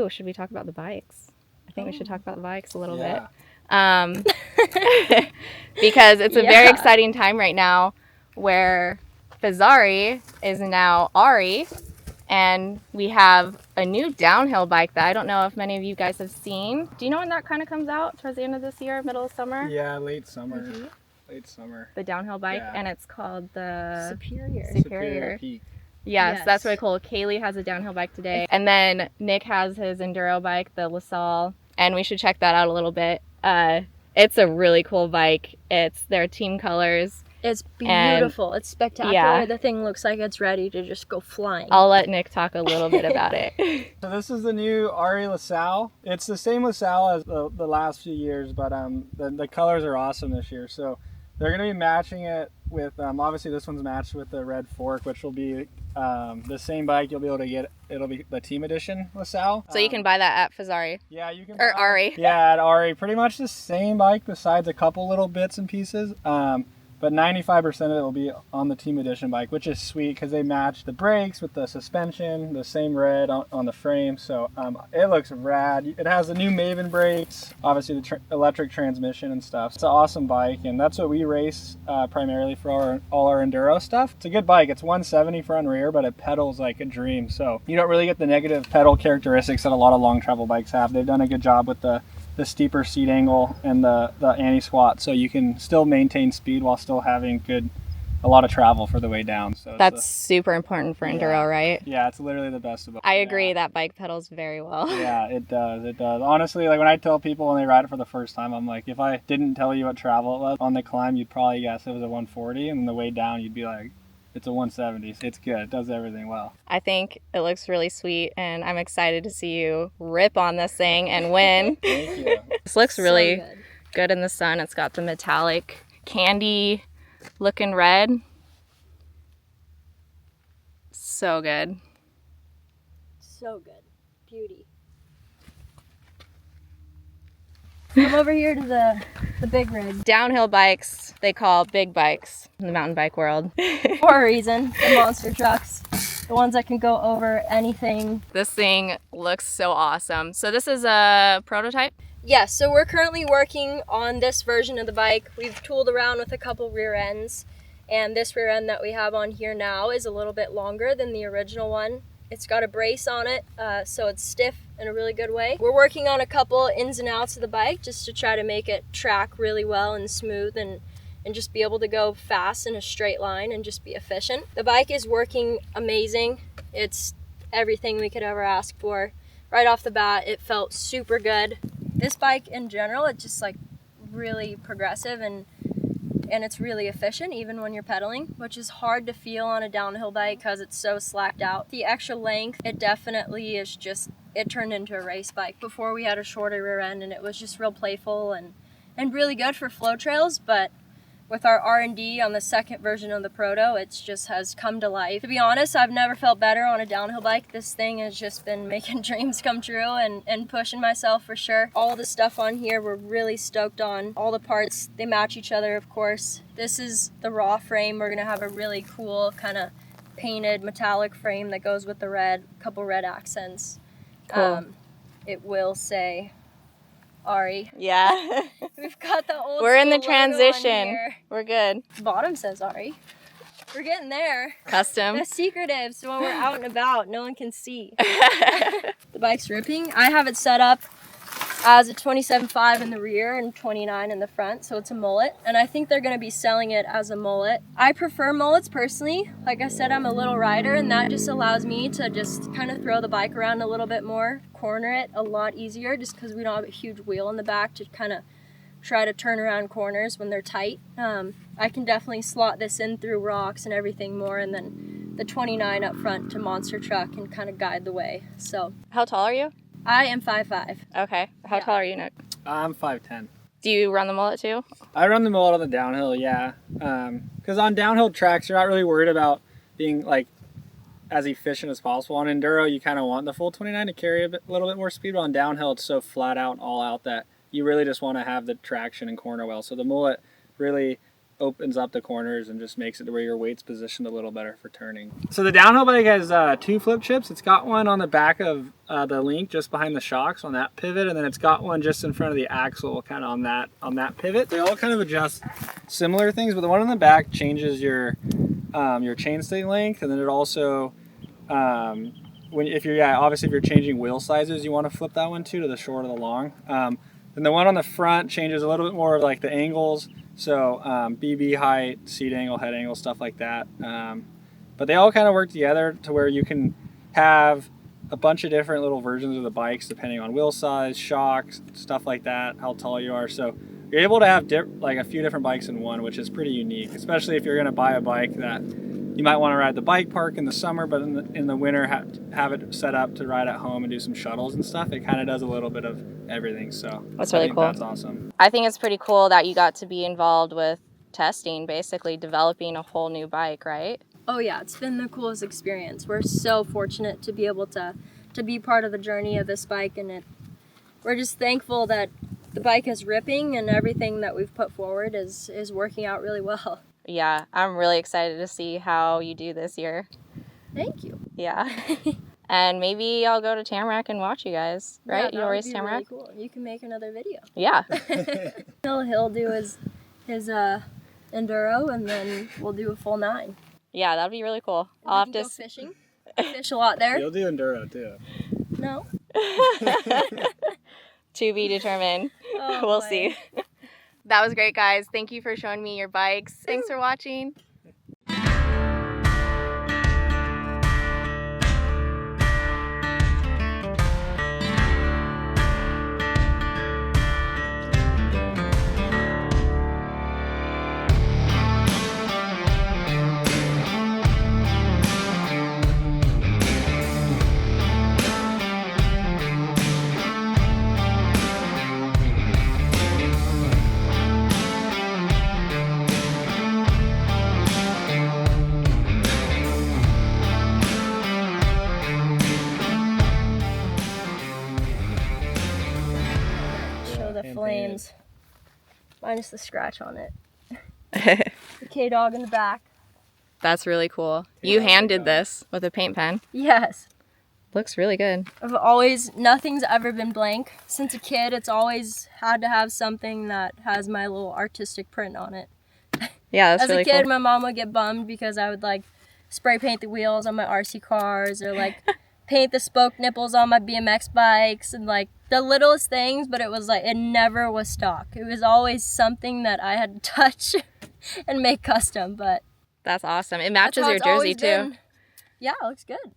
Ooh, should we talk about the bikes? I think we should talk about the bikes a little bit. Because it's a very exciting time right now where Fazari is now ARI, and we have a new downhill bike that I don't know if many of you guys have seen. Do you know when that kind of comes out? Towards the end of this year, middle of summer? Yeah, late summer. Late summer. The downhill bike, and it's called the Superior Peak. Yes, that's really cool. Kailey has a downhill bike today. And then Nik has his enduro bike, the La Sal, and we should check that out a little bit. It's a really cool bike. It's their team colors. It's beautiful. It's spectacular. Yeah. The thing looks like it's ready to just go flying. I'll let Nik talk a little bit about it. So this is the new ARI La Sal. It's the same La Sal as the last few years, but the colors are awesome this year. So they're going to be matching it with, obviously this one's matched with the red fork, which will be the same bike you'll be able to get. It'll be the team edition La Sal. So you can buy that at Fazari. Yeah, you can. Or ARI. Yeah, at ARI. Pretty much the same bike besides a couple little bits and pieces. But 95% of it will be on the team edition bike, which is sweet because they match the brakes with the suspension, the same red on the frame. So it looks rad. It has the new Maven brakes, obviously the electric transmission and stuff. It's an awesome bike, and that's what we race primarily for all our enduro stuff. It's a good bike. It's 170 front and rear, but it pedals like a dream. So you don't really get the negative pedal characteristics that a lot of long travel bikes have. They've done a good job with the steeper seat angle and the anti-squat, so you can still maintain speed while still having a lot of travel for the way down. So that's super important for enduro, right? Yeah, it's literally the best of both. I agree, that bike pedals very well. Yeah, it does. Honestly, like when I tell people when they ride it for the first time, I'm like, if I didn't tell you what travel it was on the climb, you'd probably guess it was a 140, and the way down you'd be like, it's a 170. It's good. It does everything well. I think it looks really sweet, and I'm excited to see you rip on this thing and win. Thank you. This looks really good in the sun. It's got the metallic candy looking red. So good. So good. Beauty. Come over here to the big rig. Downhill bikes, they call big bikes in the mountain bike world. For a reason, the monster trucks. The ones that can go over anything. This thing looks so awesome. So this is a prototype? Yes, so we're currently working on this version of the bike. We've tooled around with a couple rear ends, and this rear end that we have on here now is a little bit longer than the original one. It's got a brace on it, so it's stiff in a really good way. We're working on a couple ins and outs of the bike just to try to make it track really well and smooth and just be able to go fast in a straight line and just be efficient. The bike is working amazing. It's everything we could ever ask for. Right off the bat, it felt super good. This bike in general, it's just like really progressive and it's really efficient even when you're pedaling, which is hard to feel on a downhill bike because it's so slacked out. The extra length, it definitely is just, it turned into a race bike. Before we had a shorter rear end and it was just real playful and really good for flow trails, but with our R&D on the second version of the Proto, it just has come to life. To be honest, I've never felt better on a downhill bike. This thing has just been making dreams come true and pushing myself for sure. All the stuff on here we're really stoked on. All the parts, they match each other, of course. This is the raw frame. We're gonna have a really cool kind of painted metallic frame that goes with the red, couple red accents. Cool. It will say ARI. Yeah. We've got the old We're in the school logo on transition. here. We're good. The bottom says ARI. We're getting there. Custom. That's secretive, so when we're out and about, no one can see. The bike's ripping. I have it set up as a 27.5 in the rear and 29 in the front, so it's a mullet. And I think they're going to be selling it as a mullet. I prefer mullets personally. Like I said, I'm a little rider, and that just allows me to just kind of throw the bike around a little bit more, corner it a lot easier, just because we don't have a huge wheel in the back to kind of try to turn around corners when they're tight. I can definitely slot this in through rocks and everything more, and then the 29 up front to monster truck and kind of guide the way. So How tall are you? I am 5'5". Okay. How tall are you, Nik? I'm 5'10". Do you run the mullet too? I run the mullet on the downhill, yeah. Because on downhill tracks, you're not really worried about being like as efficient as possible. On enduro, you kind of want the full 29 to carry a little bit more speed, but on downhill, it's so flat out and all out that you really just want to have the traction and corner well. So the mullet really opens up the corners and just makes it to where your weight's positioned a little better for turning. So the downhill bike has 2 flip chips. It's got one on the back of the link just behind the shocks on that pivot, and then it's got one just in front of the axle kind of on that pivot. They all kind of adjust similar things, but the one on the back changes your chainstay length, and then it also obviously if you're changing wheel sizes, you want to flip that one too, to the short or the long. And the one on the front changes a little bit more of like the angles, so BB height, seat angle, head angle, stuff like that. But they all kind of work together to where you can have a bunch of different little versions of the bikes depending on wheel size, shocks, stuff like that, how tall you are. So you're able to have like a few different bikes in one, which is pretty unique, especially if you're going to buy a bike that you might want to ride the bike park in the summer, but in the winter have it set up to ride at home and do some shuttles and stuff. It kind of does a little bit of everything. So that's really cool. That's awesome. I think it's pretty cool that you got to be involved with testing, basically developing a whole new bike, right? Oh yeah, it's been the coolest experience. We're so fortunate to be able to be part of the journey of this bike, and we're just thankful that the bike is ripping and everything that we've put forward is working out really well. Yeah, I'm really excited to see how you do this year. Thank you. Yeah. And maybe I'll go to Tamarack and watch you guys, right? Yeah, You'll race Tamarack? Really cool. You can make another video. Yeah. He'll do his enduro, and then we'll do a full 9. Yeah, that'd be really cool. And I'll have to go fishing. Fish a lot there. You'll do enduro too. No. To be determined. Oh, we'll boy. see. That was great, guys. Thank you for showing me your bikes. Thanks for watching. Flames, minus the scratch on it. The K-Dog in the back. That's really cool. You hand-did this with a paint pen. Yes. Looks really good. Nothing's ever been blank. Since a kid, it's always had to have something that has my little artistic print on it. Yeah, that's really cool. As a kid, my mom would get bummed because I would like spray paint the wheels on my RC cars, or like paint the spoke nipples on my BMX bikes, and like the littlest things, but it was like, it never was stock. It was always something that I had to touch and make custom, but that's awesome. It matches your jersey too. Yeah, it looks good.